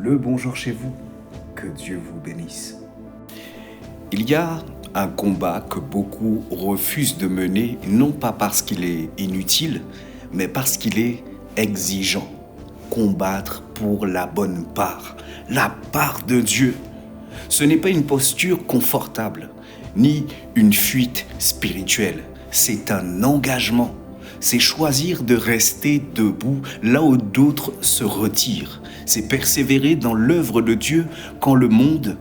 le bonjour chez vous. Que Dieu vous bénisse. Il y a un combat que beaucoup refusent de mener, non pas parce qu'il est inutile, mais parce qu'il est exigeant. Combattre pour la bonne part, la part de Dieu. Ce n'est pas une posture confortable, ni une fuite spirituelle. C'est un engagement. C'est choisir de rester debout là où d'autres se retirent. C'est persévérer dans l'œuvre de Dieu quand le monde,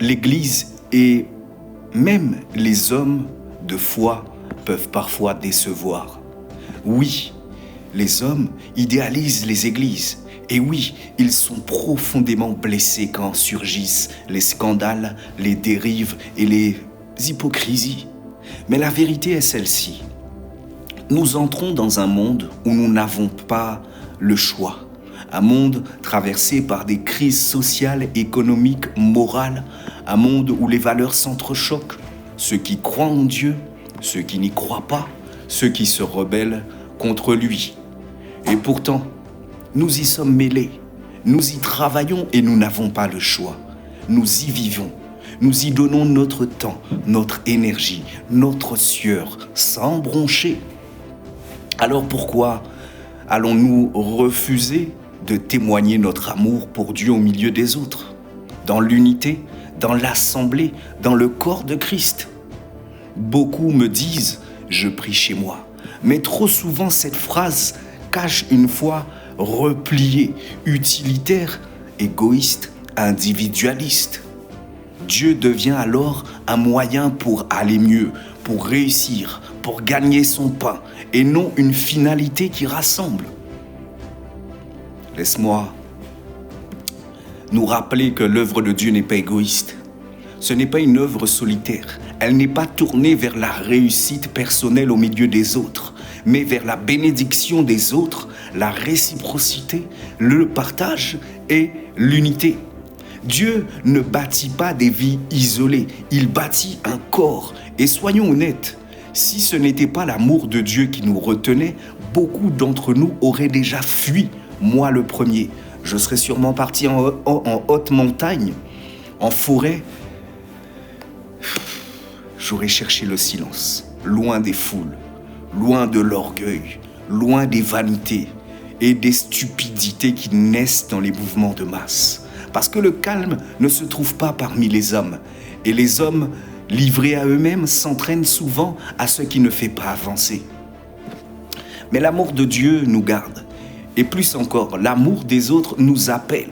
l'Église et même les hommes de foi peuvent parfois décevoir. Oui, les hommes idéalisent les églises. Et oui, ils sont profondément blessés quand surgissent les scandales, les dérives et les hypocrisies. Mais la vérité est celle-ci. Nous entrons dans un monde où nous n'avons pas le choix. Un monde traversé par des crises sociales, économiques, morales. Un monde où les valeurs s'entrechoquent. Ceux qui croient en Dieu, ceux qui n'y croient pas, ceux qui se rebellent contre lui. Et pourtant, nous y sommes mêlés. Nous y travaillons et nous n'avons pas le choix. Nous y vivons. Nous y donnons notre temps, notre énergie, notre sueur, sans broncher. Alors pourquoi allons-nous refuser de témoigner notre amour pour Dieu au milieu des autres, dans l'unité, dans l'assemblée, dans le corps de Christ? Beaucoup me disent « je prie chez moi », mais trop souvent cette phrase cache une foi repliée, utilitaire, égoïste, individualiste. Dieu devient alors un moyen pour aller mieux, pour réussir, pour gagner son pain, et non une finalité qui rassemble. Laisse-moi nous rappeler que l'œuvre de Dieu n'est pas égoïste. Ce n'est pas une œuvre solitaire. Elle n'est pas tournée vers la réussite personnelle au milieu des autres, mais vers la bénédiction des autres, la réciprocité, le partage et l'unité. Dieu ne bâtit pas des vies isolées, il bâtit un corps. Et soyons honnêtes, si ce n'était pas l'amour de Dieu qui nous retenait, beaucoup d'entre nous auraient déjà fui, moi le premier. Je serais sûrement parti en haute montagne, en forêt. J'aurais cherché le silence, loin des foules, loin de l'orgueil, loin des vanités et des stupidités qui naissent dans les mouvements de masse. Parce que le calme ne se trouve pas parmi les hommes. Et les hommes, livrés à eux-mêmes, s'entraînent souvent à ce qui ne fait pas avancer. Mais l'amour de Dieu nous garde. Et plus encore, l'amour des autres nous appelle.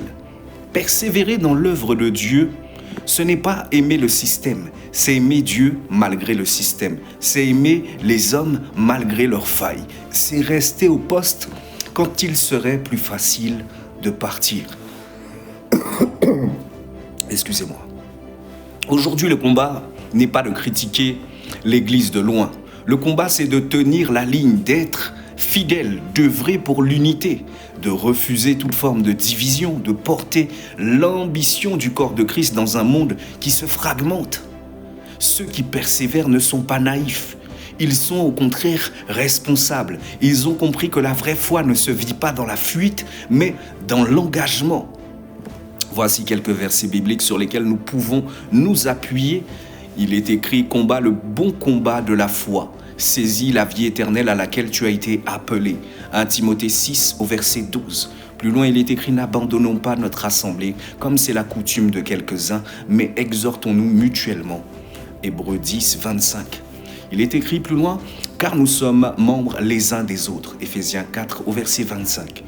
Persévérer dans l'œuvre de Dieu, ce n'est pas aimer le système, c'est aimer Dieu malgré le système. C'est aimer les hommes malgré leurs failles. C'est rester au poste quand il serait plus facile de partir. Excusez-moi. Aujourd'hui, le combat n'est pas de critiquer l'Église de loin. Le combat, c'est de tenir la ligne, d'être fidèle, d'œuvrer pour l'unité, de refuser toute forme de division, de porter l'ambition du corps de Christ dans un monde qui se fragmente. Ceux qui persévèrent ne sont pas naïfs. Ils sont au contraire responsables. Ils ont compris que la vraie foi ne se vit pas dans la fuite, mais dans l'engagement. Voici quelques versets bibliques sur lesquels nous pouvons nous appuyer. Il est écrit « Combat le bon combat de la foi. Saisis la vie éternelle à laquelle tu as été appelé. » 1 Timothée 6 au verset 12. Plus loin, il est écrit « N'abandonnons pas notre assemblée, comme c'est la coutume de quelques-uns, mais exhortons-nous mutuellement. » Hébreux 10, 25. Il est écrit plus loin « Car nous sommes membres les uns des autres. » Éphésiens 4 au verset 25.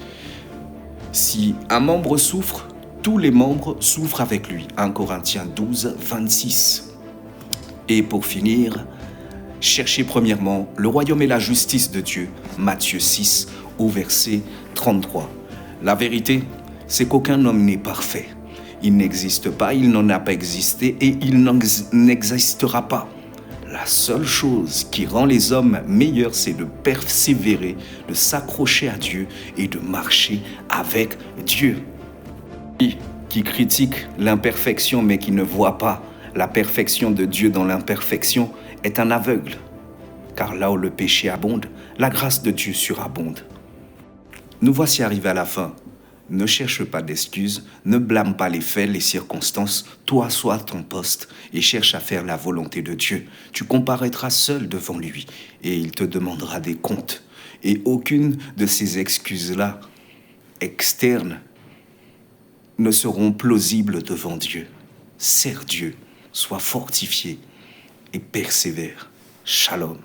Si un membre souffre, tous les membres souffrent avec lui. 1 Corinthiens 12, 26. Et pour finir, cherchez premièrement le royaume et la justice de Dieu. Matthieu 6 au verset 33. La vérité, c'est qu'aucun homme n'est parfait. Il n'existe pas, il n'en a pas existé et il n'existera pas. La seule chose qui rend les hommes meilleurs, c'est de persévérer, de s'accrocher à Dieu et de marcher avec Dieu. Qui critique l'imperfection mais qui ne voit pas la perfection de Dieu dans l'imperfection est un aveugle. Car là où le péché abonde, la grâce de Dieu surabonde. Nous voici arrivés à la fin Ne cherche pas d'excuses, ne blâme pas les faits, les circonstances. Toi, sois à ton poste et cherche à faire la volonté de Dieu. Tu comparaîtras seul devant lui et il te demandera des comptes. Et aucune de ces excuses-là, externes, ne seront plausibles devant Dieu. Sers Dieu, sois fortifié et persévère. Shalom.